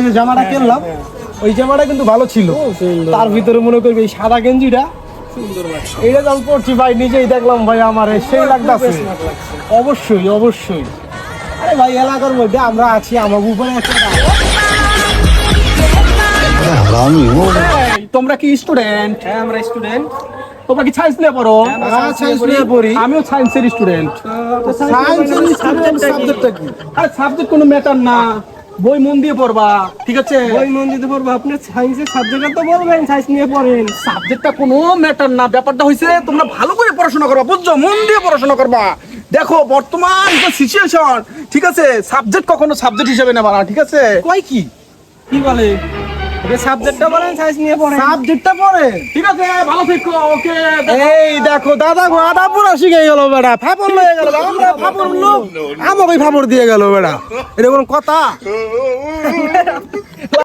যে জামাটা কিনলাম ওই জামাটা কিন্তু ভালো ছিল। তার ভিতরে মনে করবি এই সাদা গেঞ্জিটা এইটা যখন পড়ছি ভাই নিজেই দেখলাম ভাই আমার সেই লাগতেছে। অবশ্যই অবশ্যই। আরে ভাই এলাকার মধ্যে আমরা আছি, আমার উপরে একটা তোমরা কি স্টুডেন্ট? হ্যাঁ আমরা স্টুডেন্ট। তোমরা কি সায়েন্স নিয়ে পড়ো? সায়েন্স নিয়ে পড়ি। আমিও সায়েন্সের স্টুডেন্ট। সায়েন্সের সাবজেক্টটা কি? আরে সাবজেক্ট কোনো ম্যাটার না, বই মন দিয়ে পড়বা, ঠিক আছে? বই মন দিতে পড়বো। আপনি সায়েন্সের সাবজেক্টটা তো বলবেন, সায়েন্স নিয়ে পড়েন। সাবজেক্টটা কোনো ম্যাটার না, ব্যাপারটা হইছে তোমরা ভালো করে পড়াশোনা করবা, বুঝছো? মন দিয়ে পড়াশোনা করবা। দেখো বর্তমান যে সিচুয়েশন, ঠিক আছে, সাবজেক্ট কখনো সাবজেক্ট হিসেবে নেবা না, ঠিক আছে? কই কি কি বলে? সাবজেক্টটা বলেন, সায়েন্স নিয়ে পড়েন। সাবজেক্টটা পড়ে, ঠিক আছে, ভালো থেকো, ওকে। এই দেখো দাদা গো আদা পুরো শিখে গেল বেটা, ফাপড় লয়ে গেল। আমরা ফাপড় লোক আমাকে ফাপড় দিয়ে গেল বেটা, এটা কোনো কথা?